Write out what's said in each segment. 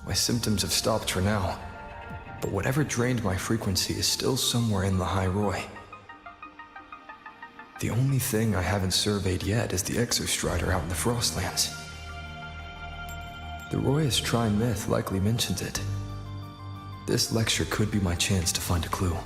My symptoms have stopped for now, but whatever drained my frequency is still somewhere in the High Roy. The only thing I haven't surveyed yet is the Exostrider out in the Frostlands. The Roy's Tri-Myth likely mentions it. This lecture could be my chance to find a clue.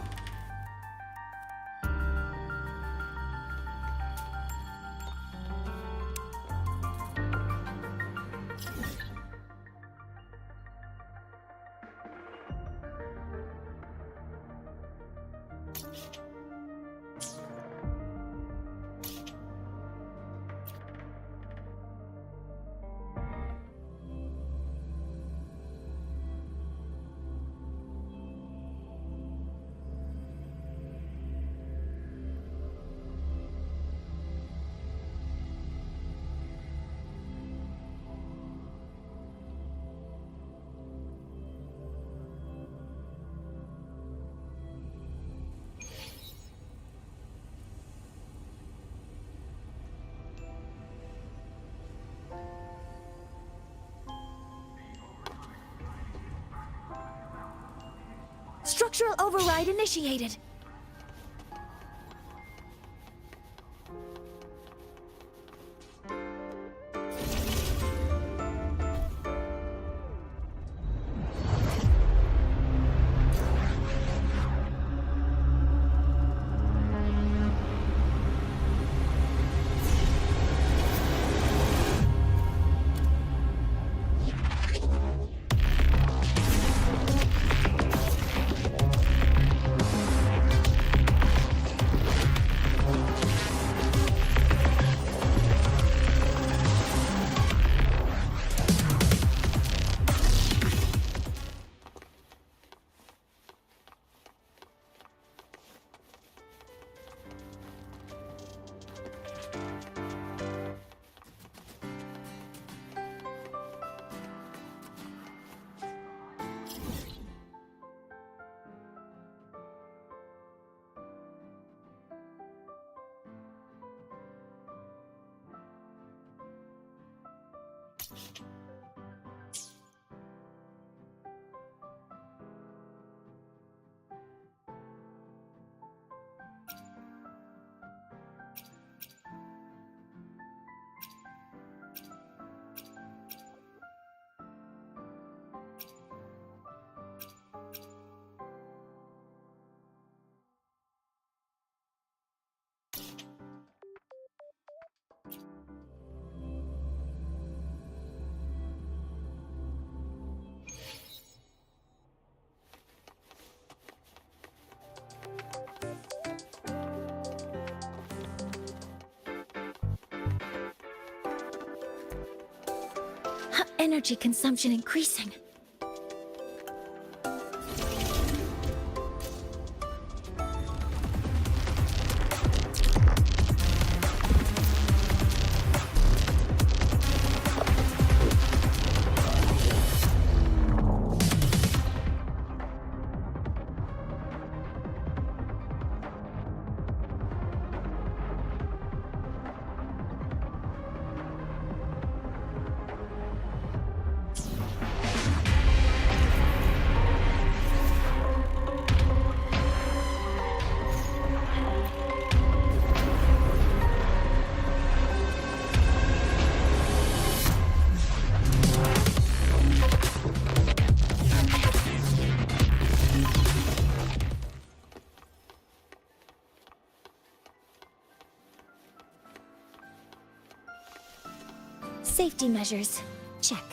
Structural override initiated. Energy consumption increasing. Safety measures. Check.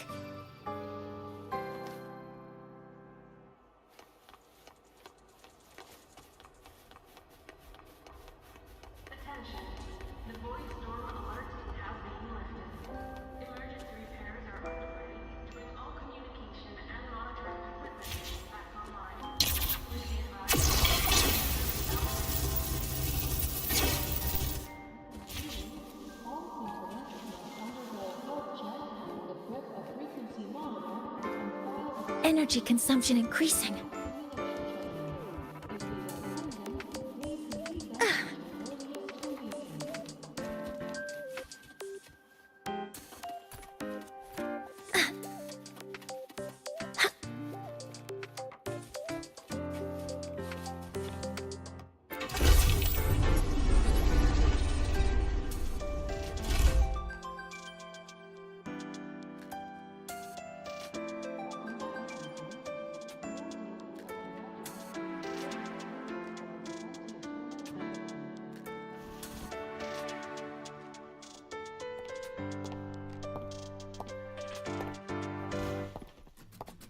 Attention. The void storm alerts have been lifted. Emergency repairs are underway to bring all communication and monitoring equipment back online. Please be Energy consumption increasing.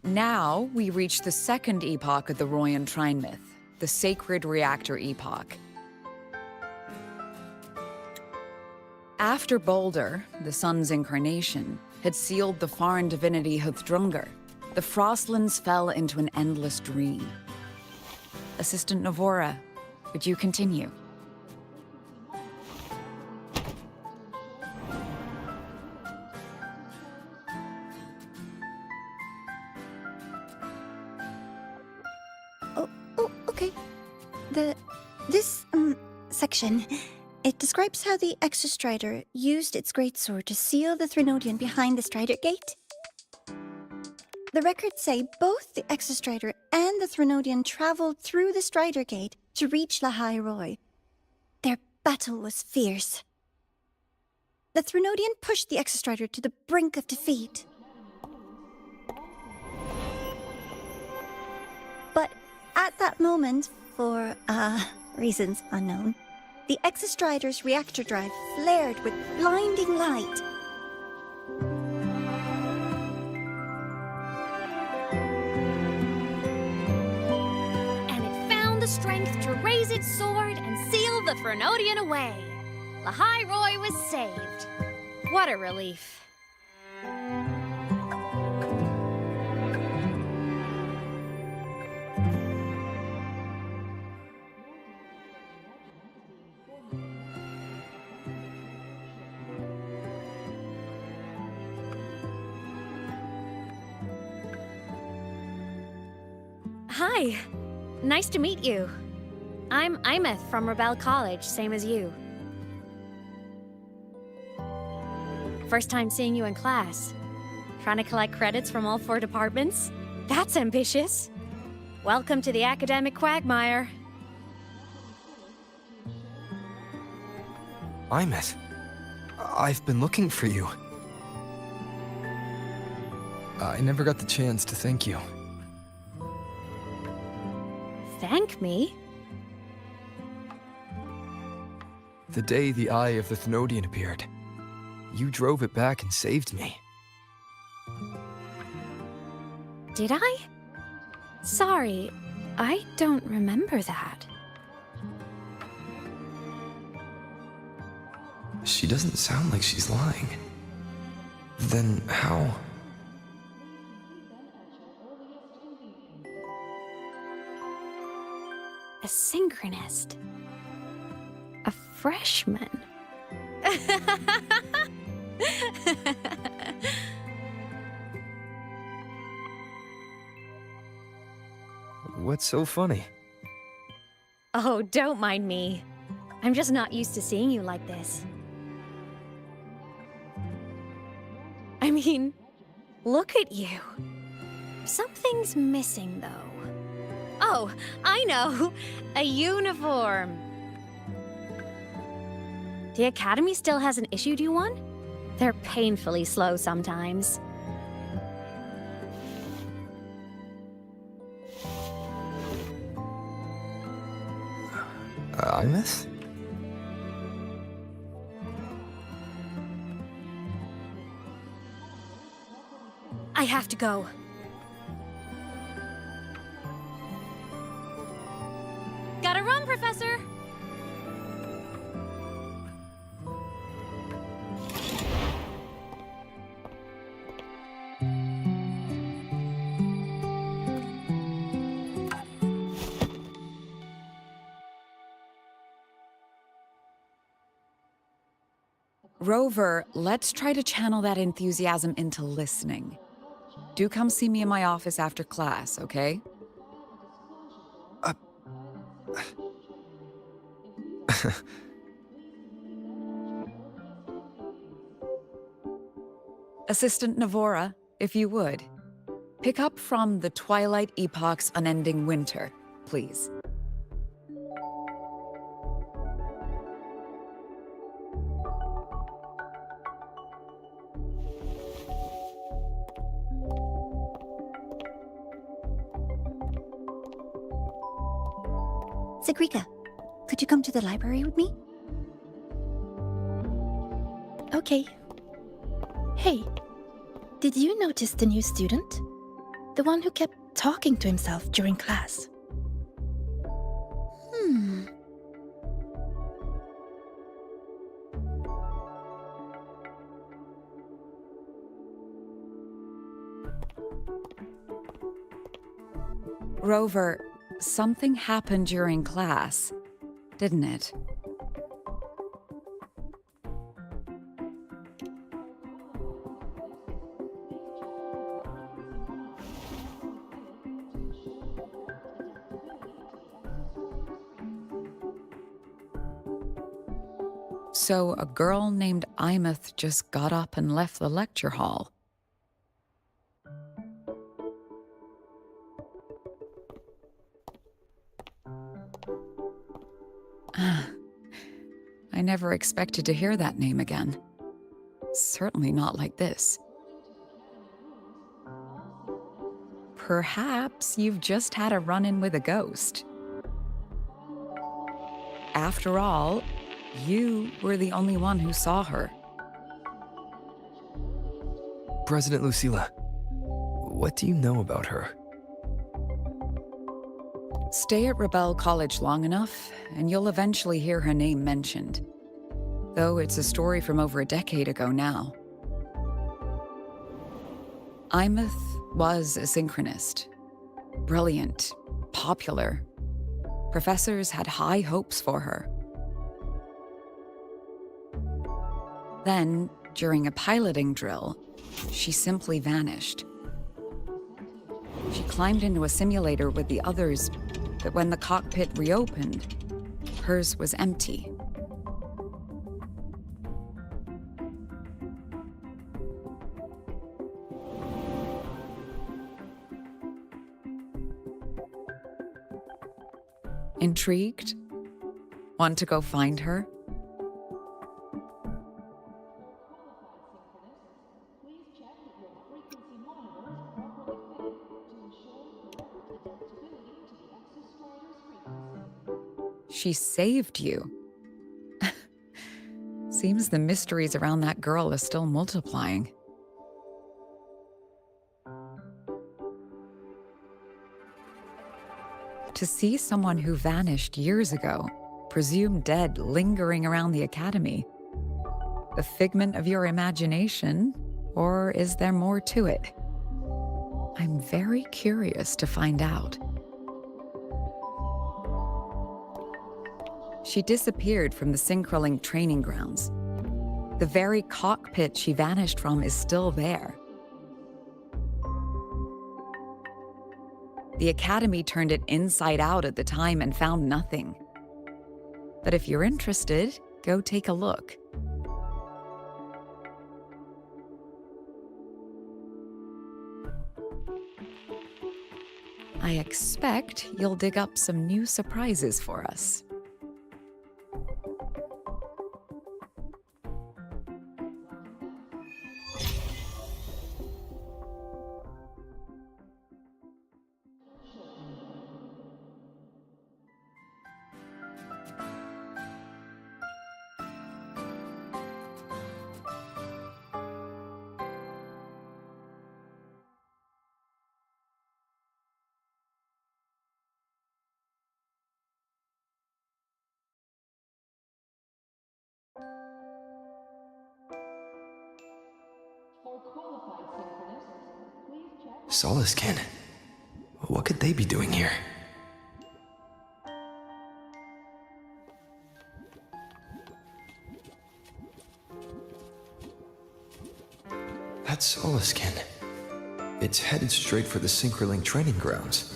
Now we reach the second epoch of the Royan Trine myth, the Sacred Reactor Epoch. After Balder, the sun's incarnation, had sealed the foreign divinity Huthdrungr, the Frostlands fell into an endless dream. Assistant Navora, would you continue? Oh, okay. This section, it describes how the Exostrider used its greatsword to seal the Threnodian behind the Strider Gate. The records say both the Exostrider and the Threnodian traveled through the Strider Gate to reach Lahai Roy. Their battle was fierce. The Threnodian pushed the Exostrider to the brink of defeat. But at that moment, for, reasons unknown, the Exostrider's reactor drive flared with blinding light. And it found the strength to raise its sword and seal the Threnodian away. Lahai Roy was saved. What a relief. Hi. Nice to meet you. I'm Imeth from Rebel College, same as you. First time seeing you in class. Trying to collect credits from all 4 departments? That's ambitious. Welcome to the academic quagmire. Imeth, I've been looking for you. I never got the chance to thank you. Thank me? The day the Eye of the Thenodian appeared, you drove it back and saved me. Did I? Sorry, I don't remember that. She doesn't sound like she's lying. Then how? A synchronist. A freshman. What's so funny? Oh, don't mind me. I'm just not used to seeing you like this. I mean, look at you. Something's missing, though. Oh, I know! A uniform! The Academy still hasn't issued you one? They're painfully slow sometimes. Imeth? I have to go. Gotta run, Professor! Rover, let's try to channel that enthusiasm into listening. Do come see me in my office after class, okay? Assistant Navora, if you would. Pick up from the Twilight Epoch's Unending Winter, please. Sigrika, could you come to the library with me? Okay. Hey, did you notice the new student? The one who kept talking to himself during class. Rover, something happened during class, didn't it? So a girl named Imeth just got up and left the lecture hall. I never expected to hear that name again. Certainly not like this. Perhaps you've just had a run-in with a ghost. After all, you were the only one who saw her. President Lucilla, what do you know about her? Stay at Rebel College long enough, and you'll eventually hear her name mentioned. Though it's a story from over a decade ago now. Imeth was a synchronist. Brilliant, popular. Professors had high hopes for her. Then, during a piloting drill, she simply vanished. She climbed into a simulator with the others, but when the cockpit reopened, hers was empty. Intrigued? Want to go find her? She saved you. Seems the mysteries around that girl are still multiplying. To see someone who vanished years ago, presumed dead, lingering around the academy, a figment of your imagination, or is there more to it? I'm very curious to find out. She disappeared from the Synchrolink training grounds. The very cockpit she vanished from is still there. The Academy turned it inside out at the time and found nothing. But if you're interested, go take a look. I expect you'll dig up some new surprises for us. Solaskin. What could they be doing here? That's Solaskin. It's headed straight for the Synchrolink training grounds.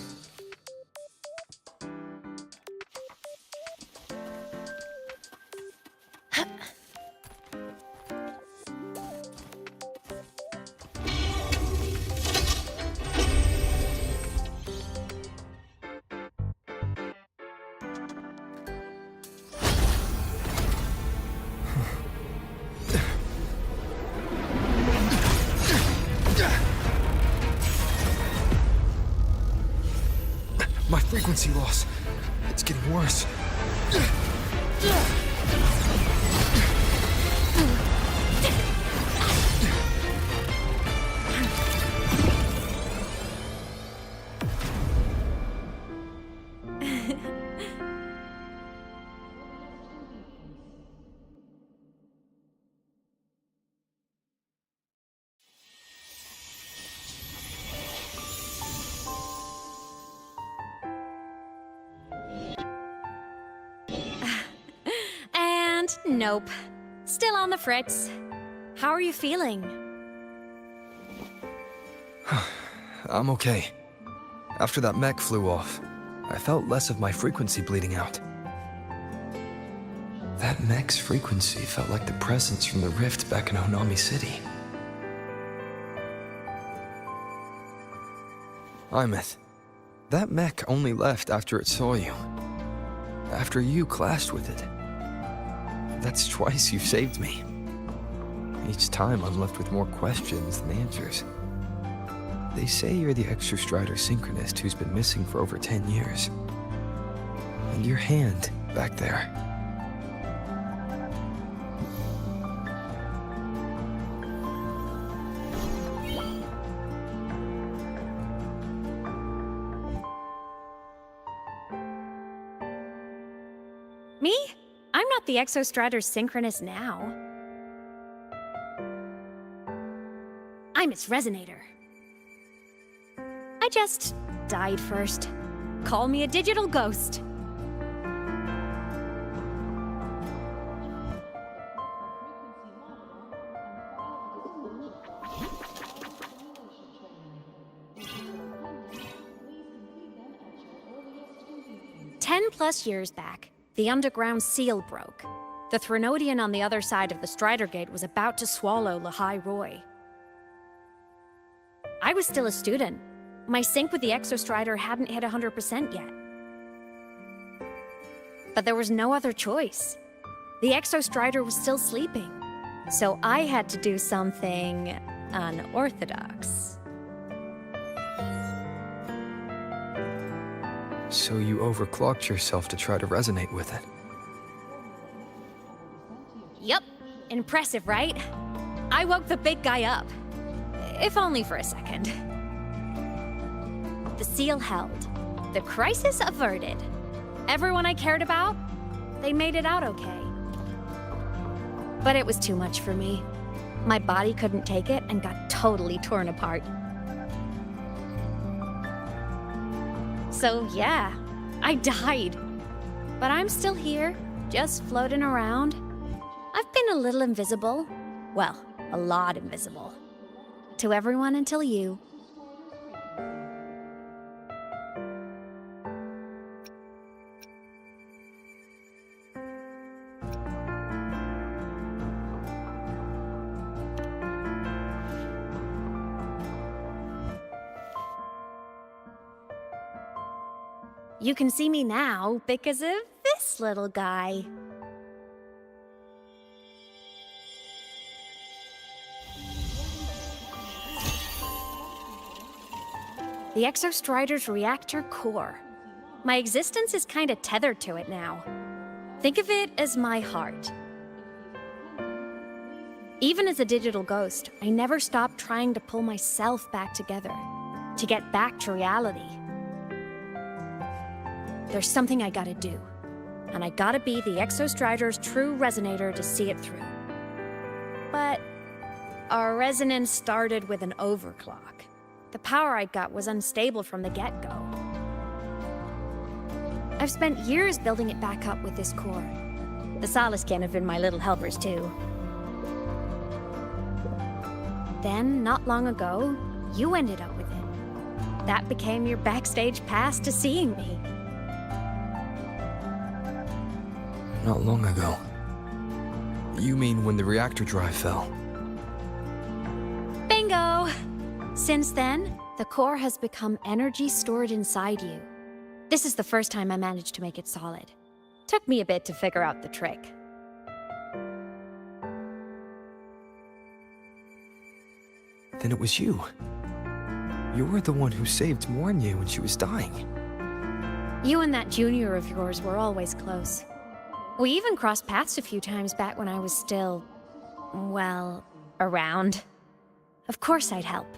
My frequency loss. It's getting worse. Nope. Still on the fritz. How are you feeling? I'm okay. After that mech flew off, I felt less of my frequency bleeding out. That mech's frequency felt like the presence from the rift back in Honami City. Imeth, that mech only left after it saw you. After you clashed with it. That's twice you've saved me. Each time I'm left with more questions than answers. They say you're the Exostrider synchronist who's been missing for over 10 years. And your hand, back there. Me? I'm not the Exostrider's synchronist now. I'm its resonator. I just died first. Call me a digital ghost. +10 years back, the underground seal broke. The Threnodian on the other side of the Strider Gate was about to swallow Lahai Roy. I was still a student. My sync with the Exostrider hadn't hit 100% yet. But there was no other choice. The Exostrider was still sleeping. So I had to do something unorthodox. So you overclocked yourself to try to resonate with it. Yup. Impressive, right? I woke the big guy up. If only for a second. The seal held. The crisis averted. Everyone I cared about, they made it out okay. But it was too much for me. My body couldn't take it and got totally torn apart. So yeah, I died. But I'm still here, just floating around. I've been a little invisible. Well, a lot invisible. To everyone until you. You can see me now because of this little guy. The Exostrider's reactor core. My existence is kinda tethered to it now. Think of it as my heart. Even as a digital ghost, I never stopped trying to pull myself back together, to get back to reality. There's something I gotta do, and I gotta be the Exostrider's true resonator to see it through. But our resonance started with an overclock. The power I got was unstable from the get-go. I've spent years building it back up with this core. The Solaskin have been my little helpers too. Then, not long ago, you ended up with it. That became your backstage pass to seeing me. Not long ago. You mean when the reactor drive fell? Bingo! Since then, the core has become energy stored inside you. This is the first time I managed to make it solid. Took me a bit to figure out the trick. Then it was you. You were the one who saved Mornye when she was dying. You and that junior of yours were always close. We even crossed paths a few times back when I was still, well, around. Of course I'd help.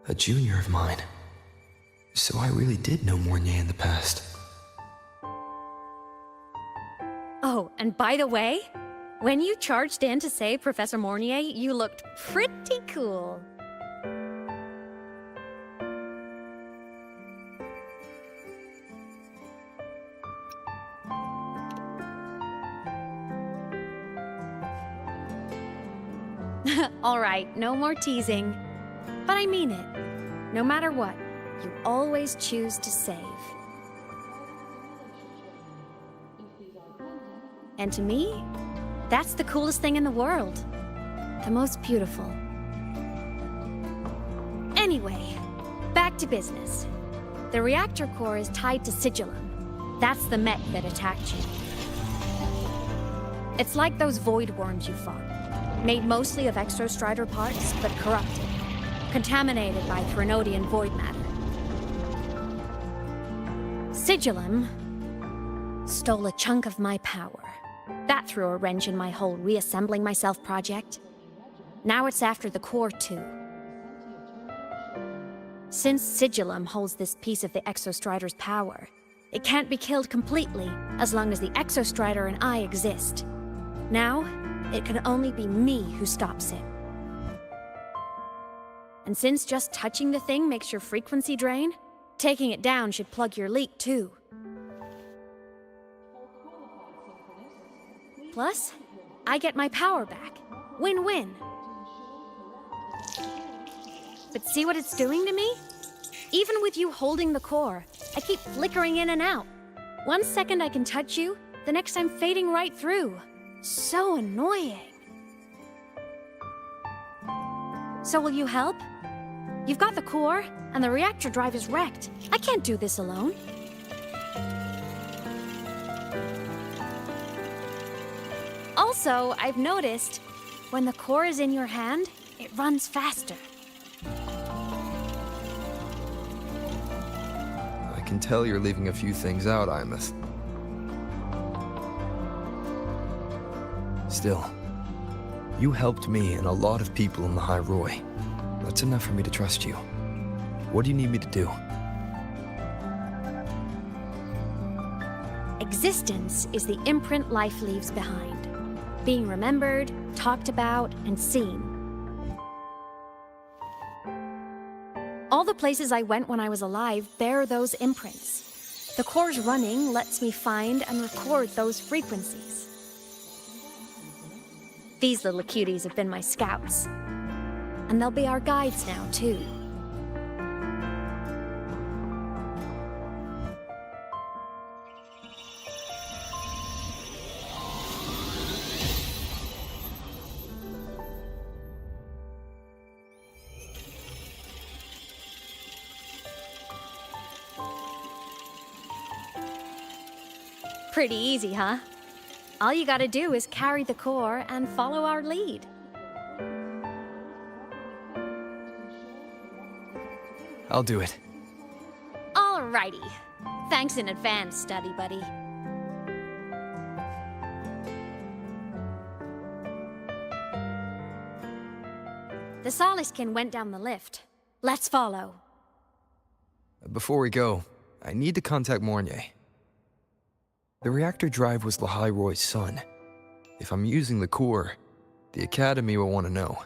A junior of mine. So I really did know Mornye in the past. Oh, and by the way, when you charged in to save Professor Mornye, you looked pretty cool. All right, no more teasing. But I mean it. No matter what, you always choose to save. And to me, that's the coolest thing in the world. The most beautiful. Anyway, back to business. The reactor core is tied to Sigillum. That's the mech that attacked you. It's like those void worms you fought. Made mostly of exostrider parts, but corrupted. Contaminated by Threnodian void matter. Sigillum stole a chunk of my power. That threw a wrench in my whole reassembling myself project. Now it's after the core too. Since Sigillum holds this piece of the Exostrider's power, it can't be killed completely as long as the Exostrider and I exist. Now, it can only be me who stops it. And since just touching the thing makes your frequency drain, taking it down should plug your leak too. Plus, I get my power back. Win-win. But see what it's doing to me? Even with you holding the core, I keep flickering in and out. 1 second I can touch you, the next I'm fading right through. So annoying. So will you help? You've got the core, and the reactor drive is wrecked. I can't do this alone. Also, I've noticed, when the core is in your hand, it runs faster. I can tell you're leaving a few things out, Imeth. Still, you helped me and a lot of people in the High Roy. That's enough for me to trust you. What do you need me to do? Existence is the imprint life leaves behind. Being remembered, talked about, and seen. All the places I went when I was alive bear those imprints. The core's running lets me find and record those frequencies. These little cuties have been my scouts. And they'll be our guides now, too. Pretty easy, huh? All you gotta do is carry the core and follow our lead. I'll do it. Alrighty. Thanks in advance, study buddy. The Soliskin went down the lift. Let's follow. Before we go, I need to contact Mornier. The reactor drive was Lahai Roy's son. If I'm using the core, the Academy will want to know.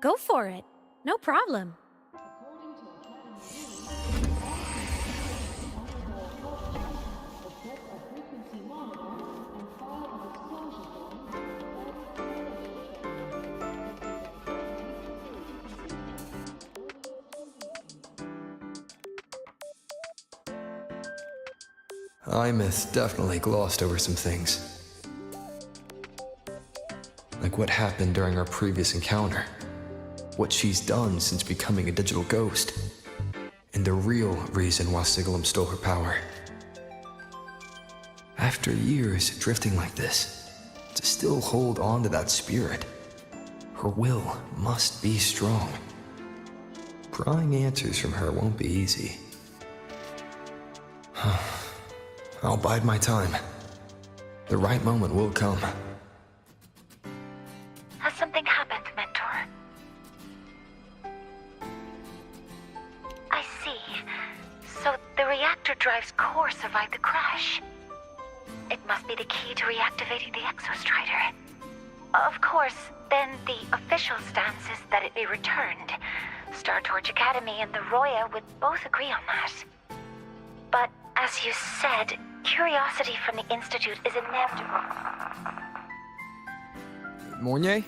Go for it. No problem. Imeth definitely glossed over some things. Like what happened during our previous encounter. What she's done since becoming a digital ghost. And the real reason why Sigillum stole her power. After years drifting like this, to still hold on to that spirit, her will must be strong. Prying answers from her won't be easy. I'll bide my time. The right moment will come. Has something happened, Mentor? I see. So the reactor drive's core survived the crash. It must be the key to reactivating the Exostrider. Of course, then the official stance is that it be returned. Star Torch Academy and the Roya would both agree on that. But as you said, curiosity from the Institute is inevitable. Mornier?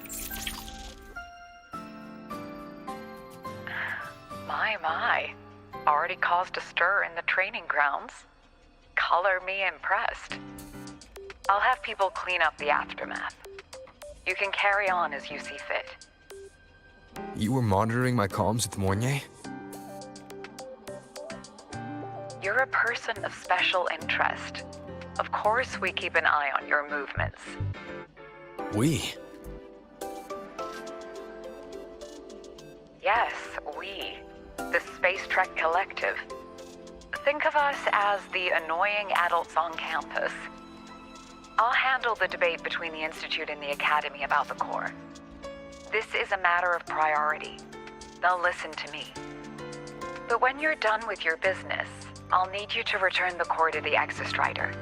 Already caused a stir in the training grounds. Color me impressed. I'll have people clean up the aftermath. You can carry on as you see fit. You were monitoring my comms with Mornier? You're a person of special interest. Of course we keep an eye on your movements. We? Yes, we. The Space Trek Collective. Think of us as the annoying adults on campus. I'll handle the debate between the Institute and the Academy about the Corps. This is a matter of priority. They'll listen to me. But when you're done with your business, I'll need you to return the Corps to the Exostrider.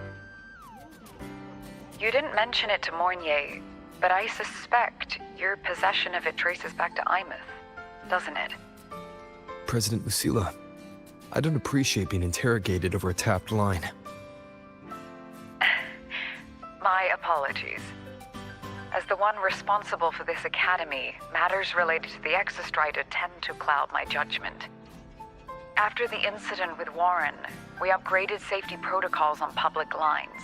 You didn't mention it to Mornier, but I suspect your possession of it traces back to Imouth, doesn't it? President Lucilla, I don't appreciate being interrogated over a tapped line. My apologies. As the one responsible for this academy, matters related to the Exostrider tend to cloud my judgment. After the incident with Warren, we upgraded safety protocols on public lines.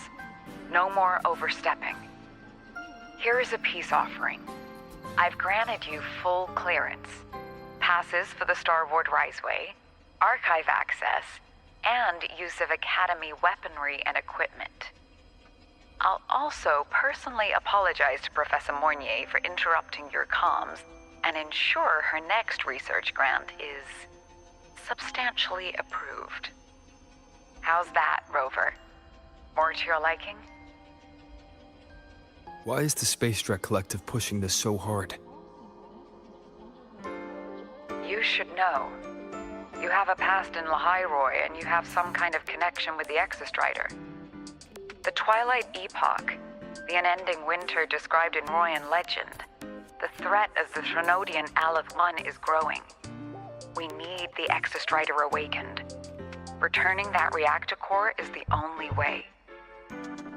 No more overstepping. Here is a peace offering. I've granted you full clearance. Passes for the Starboard Riseway, archive access, and use of Academy weaponry and equipment. I'll also personally apologize to Professor Mornier for interrupting your comms and ensure her next research grant is substantially approved. How's that, Rover? More to your liking? Why is the Space Trek Collective pushing this so hard? You should know. You have a past in Lahairoi, and you have some kind of connection with the Exostrider. The Twilight Epoch, the unending winter described in Royan legend, the threat of the Threnodian Aleph 1 is growing. We need the Exostrider awakened. Returning that reactor core is the only way.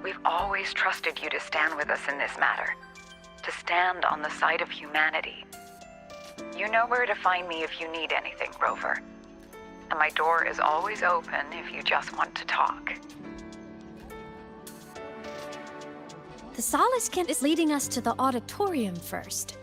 We've always trusted you to stand with us in this matter, to stand on the side of humanity. You know where to find me if you need anything, Rover. And my door is always open if you just want to talk. The Solace Kent is leading us to the auditorium first.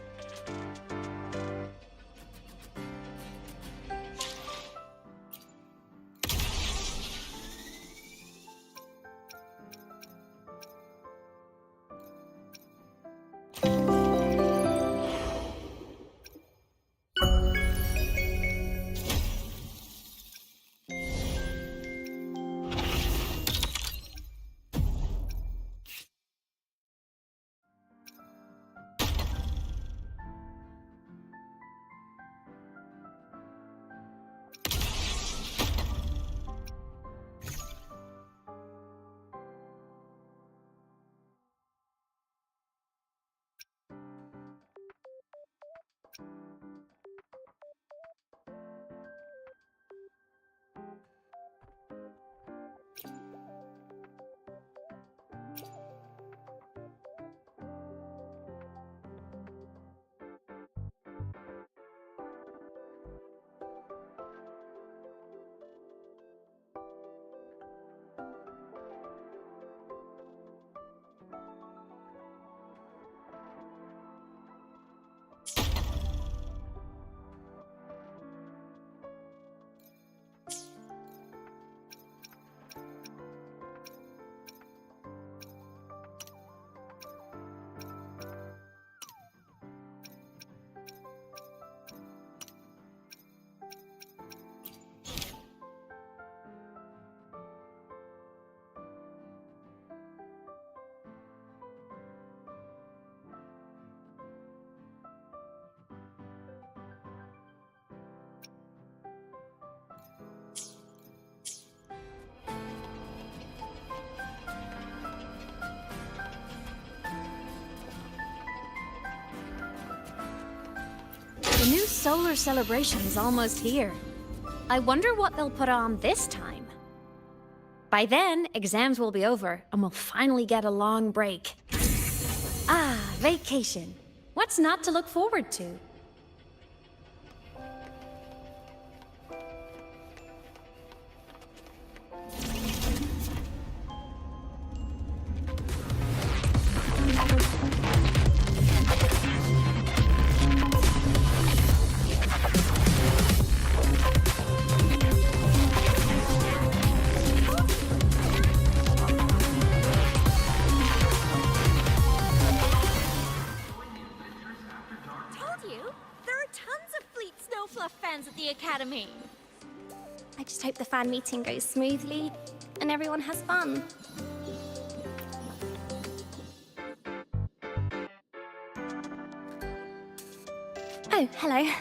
The new solar celebration is almost here. I wonder what they'll put on this time. By then, exams will be over, and we'll finally get a long break. Ah, vacation. What's not to look forward to? friends at the Academy. I just hope the fan meeting goes smoothly and everyone has fun. Oh, hello.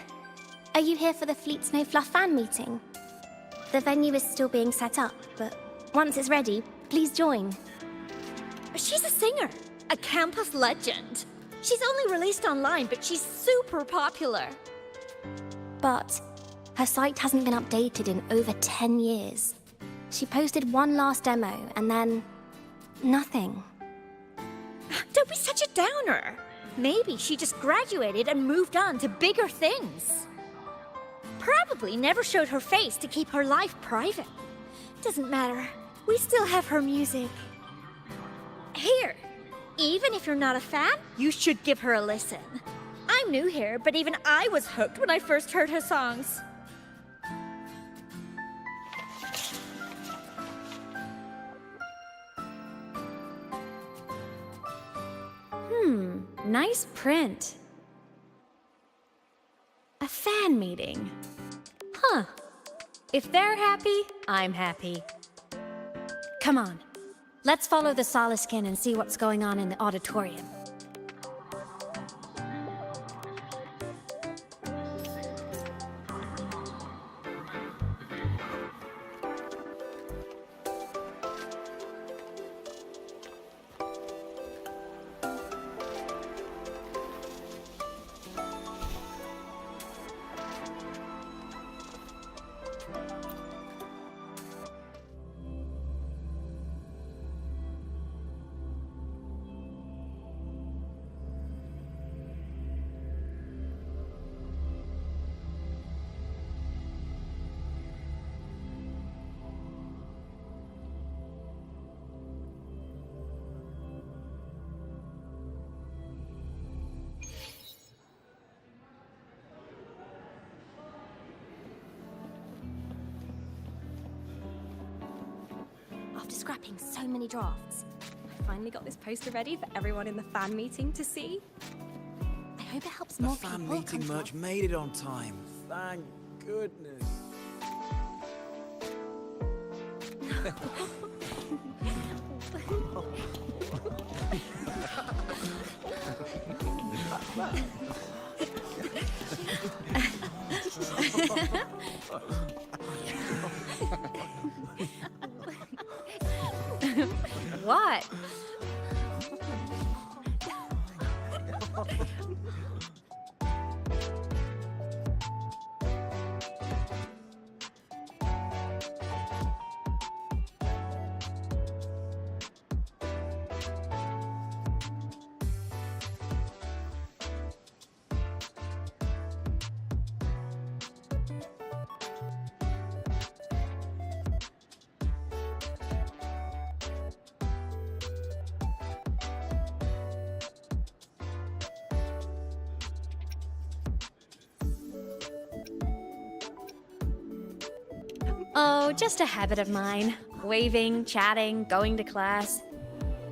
Are you here for the Fleet Snow Fluff fan meeting? The venue is still being set up, but once it's ready, please join. She's a singer, a campus legend. She's only released online, but she's super popular. But her site hasn't been updated in over 10 years. She posted one last demo and then nothing. Don't be such a downer. Maybe she just graduated and moved on to bigger things. Probably never showed her face to keep her life private. Doesn't matter. We still have her music. Here, even if you're not a fan, you should give her a listen. I'm new here, but even I was hooked when I first heard her songs. Nice print. A fan meeting. Huh. If they're happy, I'm happy. Come on. Let's follow the Soliskin and see what's going on in the auditorium. After scrapping so many drafts, I finally got this poster ready for everyone in the fan meeting to see. I hope it helps The more fan people meeting come to merch made it on time. Thank goodness. What? Oh, just a habit of mine. Waving, chatting, going to class.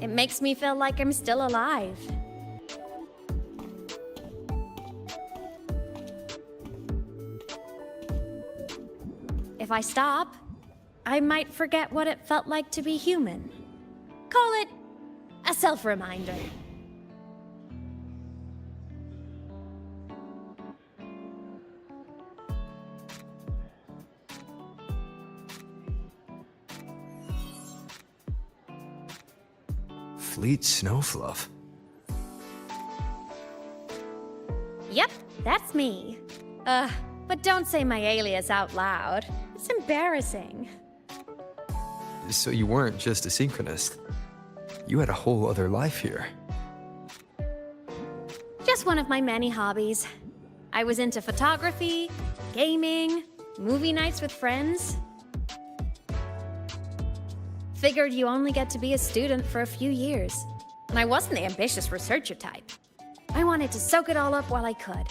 It makes me feel like I'm still alive. If I stop, I might forget what it felt like to be human. Call it a self-reminder. Fleet Snowfluff. Yep, that's me. But don't say my alias out loud. It's embarrassing. So you weren't just a synchronist. You had a whole other life here. Just one of my many hobbies. I was into photography, gaming, movie nights with friends. Figured you only get to be a student for a few years. And I wasn't the ambitious researcher type. I wanted to soak it all up while I could.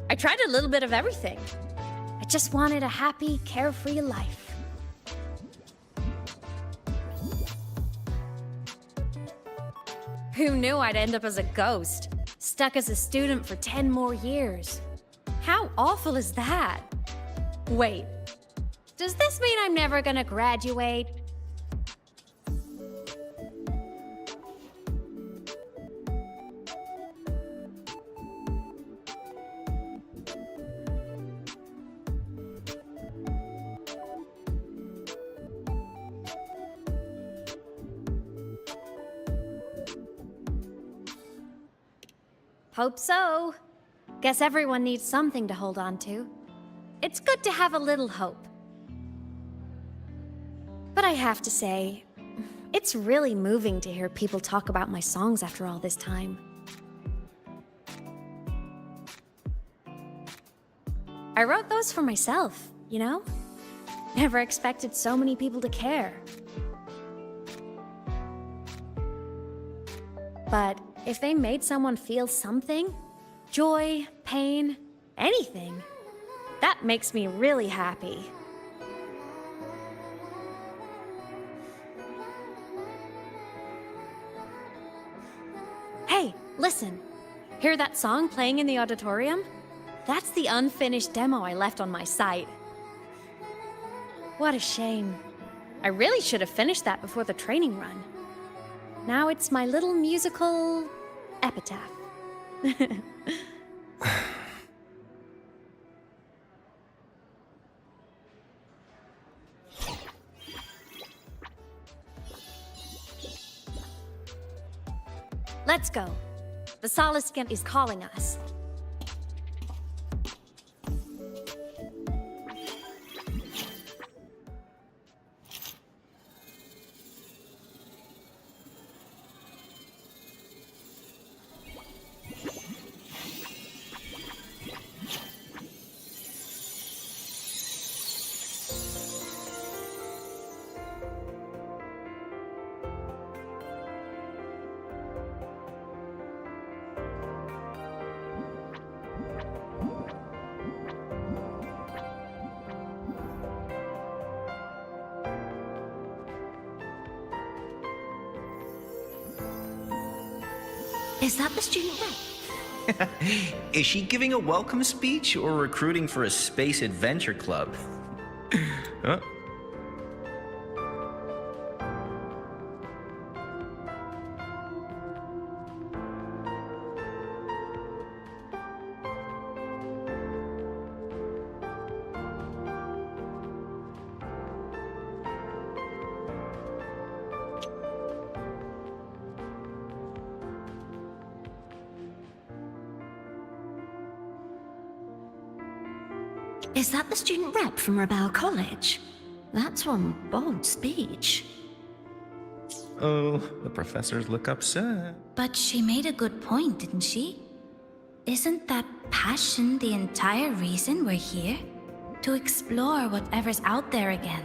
I tried a little bit of everything. I just wanted a happy, carefree life. Who knew I'd end up as a ghost, stuck as a student for 10 more years? How awful is that? Wait, does this mean I'm never gonna graduate? Hope so. Guess everyone needs something to hold on to. It's good to have a little hope. But I have to say, it's really moving to hear people talk about my songs after all this time. I wrote those for myself, you know? Never expected so many people to care. But if they made someone feel something, joy, pain, anything, that makes me really happy. Hey, listen. Hear that song playing in the auditorium? That's the unfinished demo I left on my site. What a shame. I really should have finished that before the training run. Now it's my little musical epitaph. Let's go. The Soleskin is calling us. Is that the student rep? Is she giving a welcome speech or recruiting for a space adventure club? Huh? Is that the student rep from Rebel College? That's one bold speech. Oh, the professors look upset. But she made a good point, didn't she? Isn't that passion the entire reason we're here? To explore whatever's out there again.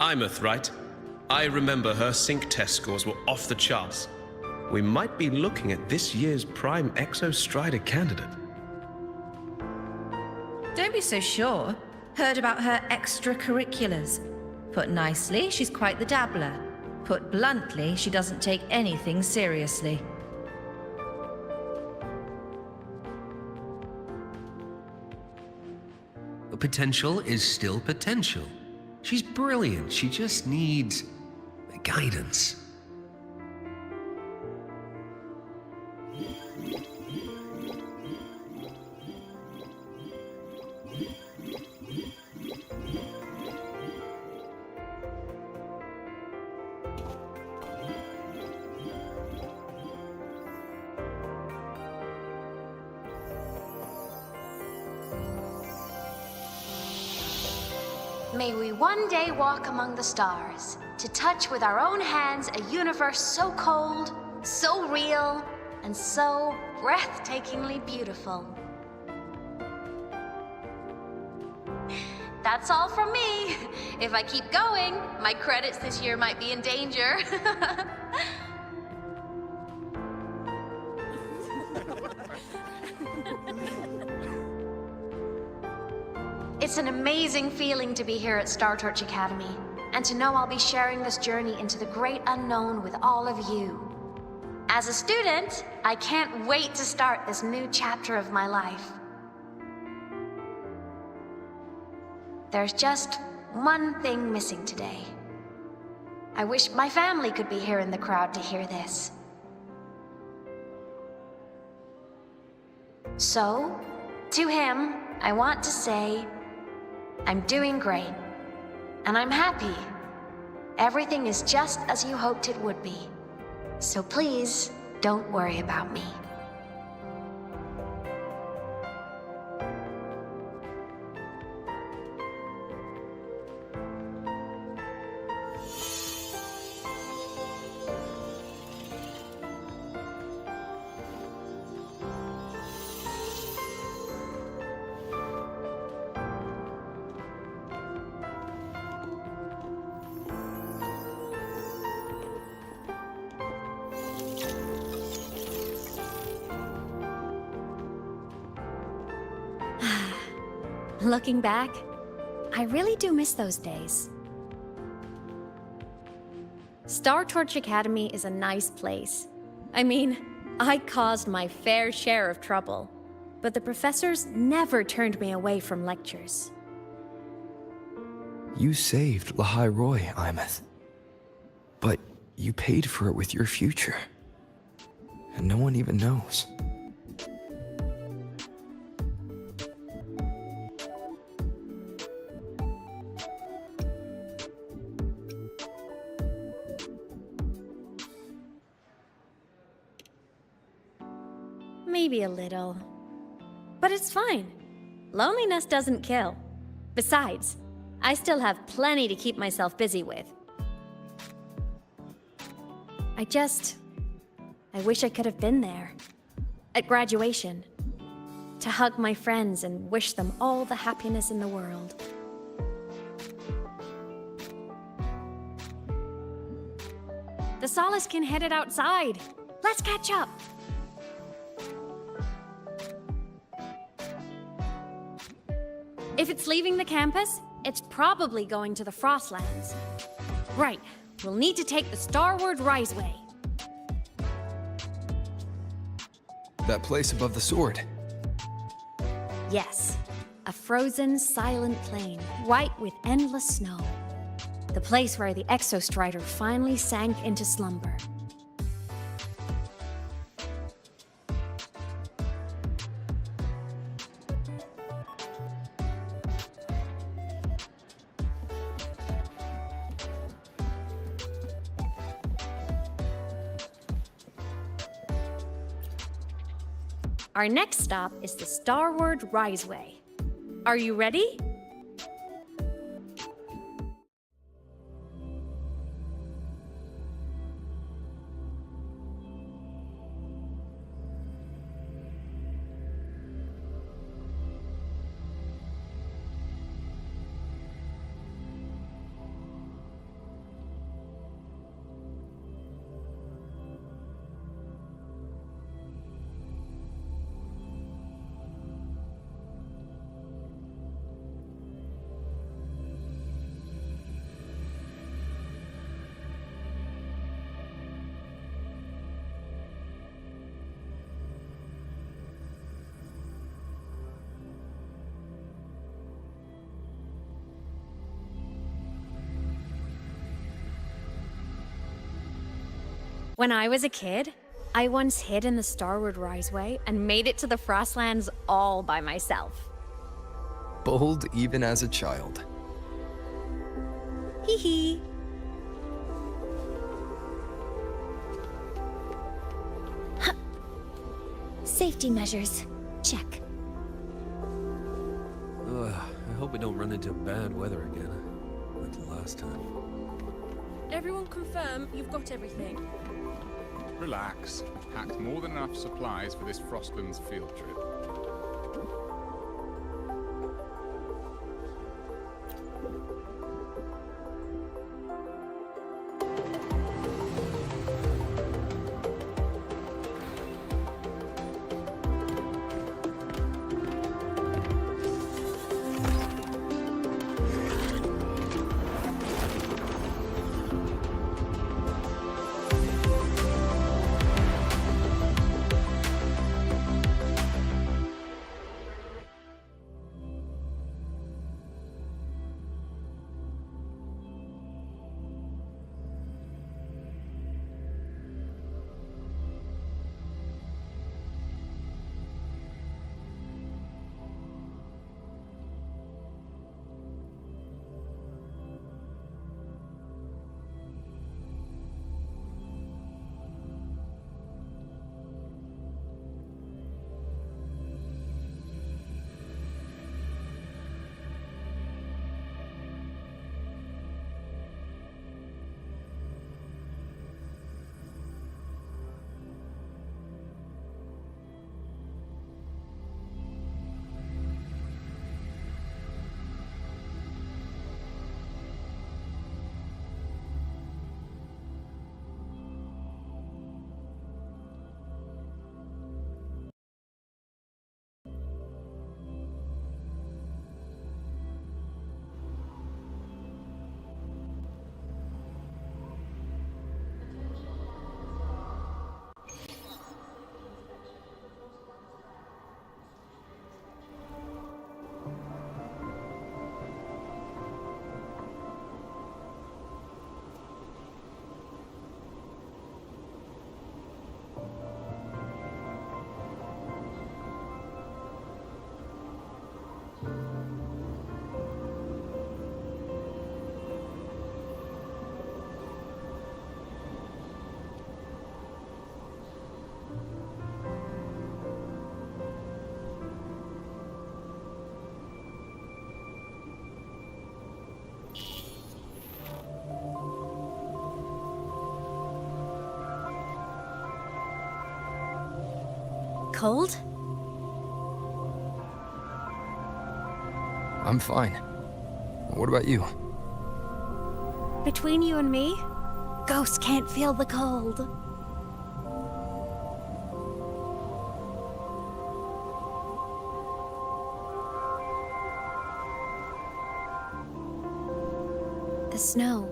Imeth, right? I remember her sync test scores were off the charts. We might be looking at this year's prime Exostrider candidate. Don't be so sure. Heard about her extracurriculars. Put nicely, she's quite the dabbler. Put bluntly, she doesn't take anything seriously. Potential is still potential. She's brilliant. She just needs guidance. May we one day walk among the stars, to touch with our own hands a universe so cold, so real, and so breathtakingly beautiful. That's all from me. If I keep going, my credits this year might be in danger. It's an amazing feeling to be here at Star Torch Academy, and to know I'll be sharing this journey into the great unknown with all of you. As a student, I can't wait to start this new chapter of my life. There's just one thing missing today. I wish my family could be here in the crowd to hear this. So, to him, I want to say, I'm doing great, and I'm happy. Everything is just as you hoped it would be. So please, don't worry about me. Looking back, I really do miss those days. Star Torch Academy is a nice place. I mean, I caused my fair share of trouble, but the professors never turned me away from lectures. You saved Lahai Roy, Imeth. But you paid for it with your future. And no one even knows. Maybe a little. But it's fine. Loneliness doesn't kill. Besides, I still have plenty to keep myself busy with. I wish I could have been there. At graduation. To hug my friends and wish them all the happiness in the world. The Solace can headed outside. Let's catch up. If it's leaving the campus, it's probably going to the Frostlands. Right, we'll need to take the Starward Riseway. That place above the sword. Yes, a frozen, silent plain, white with endless snow. The place where the Exostrider finally sank into slumber. Our next stop is the Starward Riseway. Are you ready? When I was a kid, I once hid in the Starward Riseway and made it to the Frostlands all by myself. Bold even as a child. Hee hee. Safety measures. Check. I hope we don't run into bad weather again, like the last time. Everyone confirm you've got everything. Relax. I've packed more than enough supplies for this Frostlands field trip. Cold? I'm fine. What about you? Between you and me, ghosts can't feel the cold. The snow.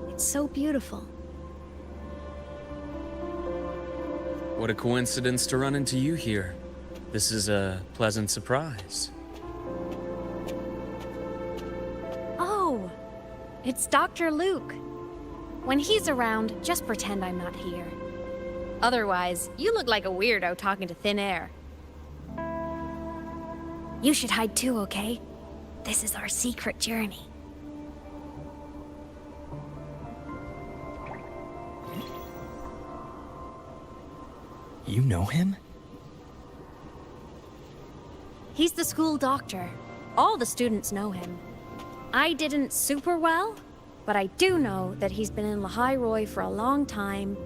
It's so beautiful. What a coincidence to run into you here. This is a pleasant surprise. Oh, it's Dr. Luke. When he's around, just pretend I'm not here. Otherwise, you look like a weirdo talking to thin air. You should hide too, okay? This is our secret journey. You know him? He's the school doctor. All the students know him. I didn't super well, but I do know that he's been in Lehigh Roy for a long time,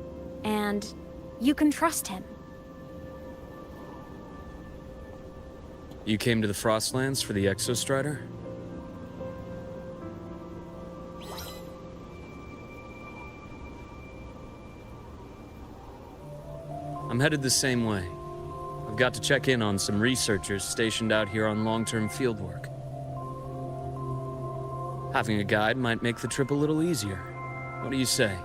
and you can trust him. You came to the Frostlands for the Exostrider? I'm headed the same way. I've got to check in on some researchers stationed out here on long-term fieldwork. Having a guide might make the trip a little easier. What do you say?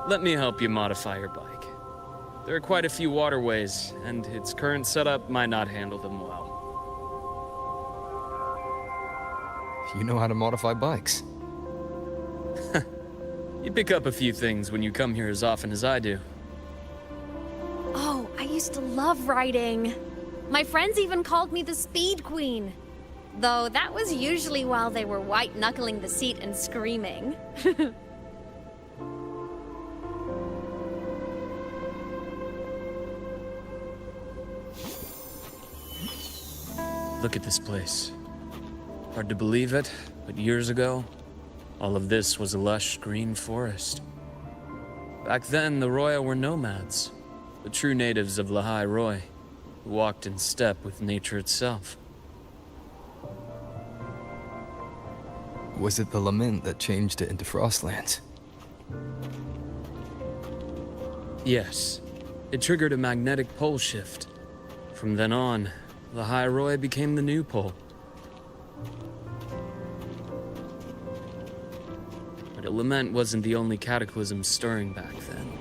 Let me help you modify your bike. There are quite a few waterways, and its current setup might not handle them well. You know how to modify bikes. You pick up a few things when you come here as often as I do. Oh, I used to love riding. My friends even called me the Speed Queen. Though that was usually while they were white-knuckling the seat and screaming. Look at this place. Hard to believe it, but years ago, all of this was a lush green forest. Back then, the Roya were nomads, the true natives of Lehigh Roy, who walked in step with nature itself. Was it the lament that changed it into Frostlands? Yes, it triggered a magnetic pole shift. From then on, Lehigh Roy became the new pole. But a lament wasn't the only cataclysm stirring back then.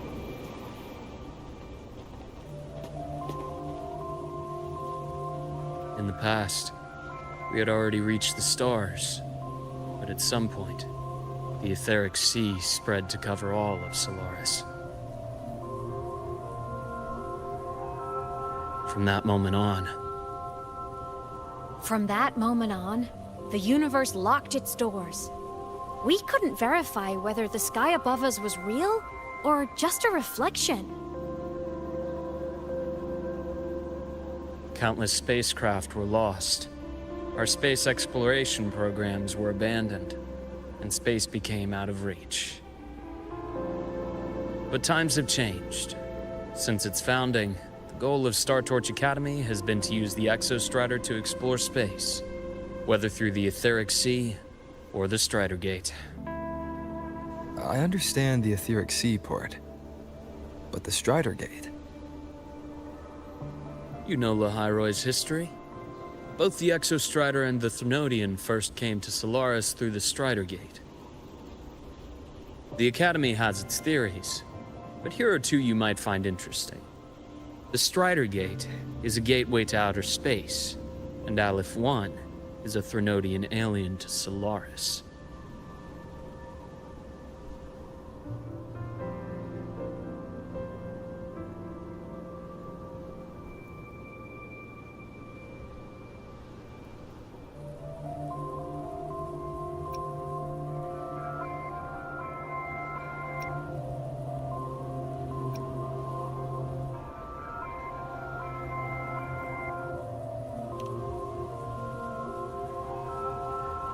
In the past, we had already reached the stars, but at some point, the etheric sea spread to cover all of Solaris. From that moment on, the universe locked its doors. We couldn't verify whether the sky above us was real or just a reflection. countless spacecraft were lost. Our space exploration programs were abandoned, and space became out of reach. But times have changed. Since its founding, the goal of Star Torch Academy has been to use the Exostrider to explore space, whether through the Etheric Sea or the Strider Gate. I understand the Etheric Sea part, but the Strider Gate? You know Lehigh Roy's history? Both the Exostrider and the Thrunodian first came to Solaris through the Strider Gate. The Academy has its theories, but here are two you might find interesting. The Strider Gate is a gateway to outer space, and Aleph 1 is a Thrunodian alien to Solaris.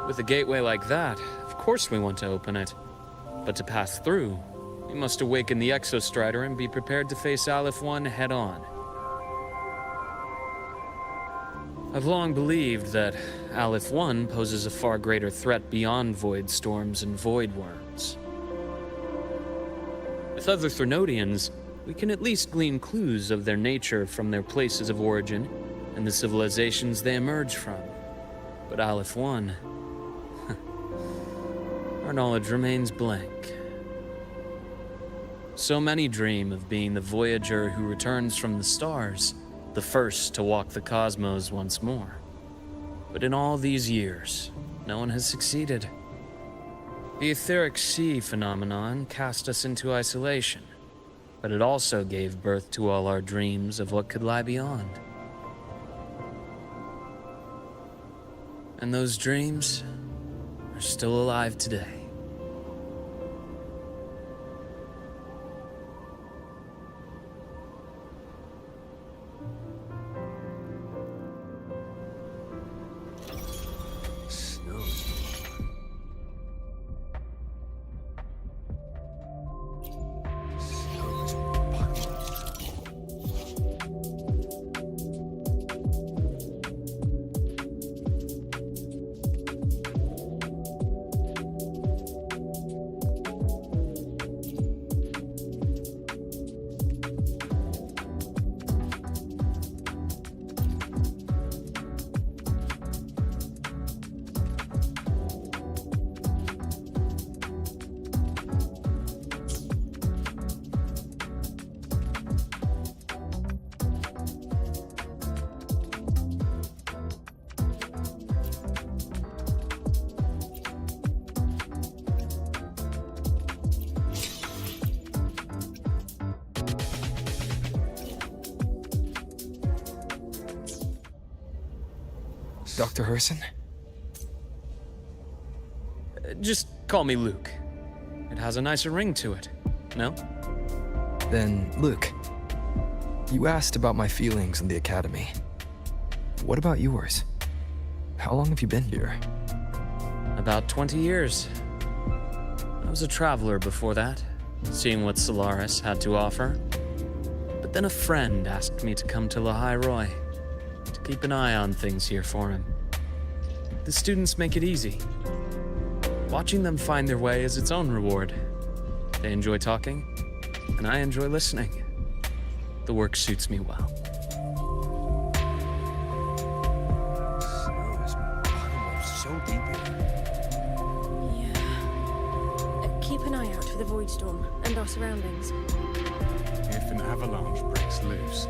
With a gateway like that, of course we want to open it. But to pass through, We must awaken the Exostrider and be prepared to face Aleph 1 head-on. I've long believed that Aleph 1 poses a far greater threat beyond void storms and void worms. With other Threnodians, we can at least glean clues of their nature from their places of origin and the civilizations they emerge from. But Aleph 1, our knowledge remains blank. So many dream of being the Voyager who returns from the stars, the first to walk the cosmos once more. But in all these years, no one has succeeded. The etheric sea phenomenon cast us into isolation, but it also gave birth to all our dreams of what could lie beyond. And those dreams are still alive today. Dr. Herson? Just call me Luke. It has a nicer ring to it, no? Then, Luke, you asked about my feelings in the academy. What about yours? How long have you been here? About 20 years. I was a traveler before that, seeing what Solaris had to offer. But then a friend asked me to come to Lahai Roy, to keep an eye on things here for him. The students make it easy. Watching them find their way is its own reward. They enjoy talking, and I enjoy listening. The work suits me well. Snow is so deep here. Yeah. Keep an eye out for the void storm and our surroundings. If an avalanche breaks loose,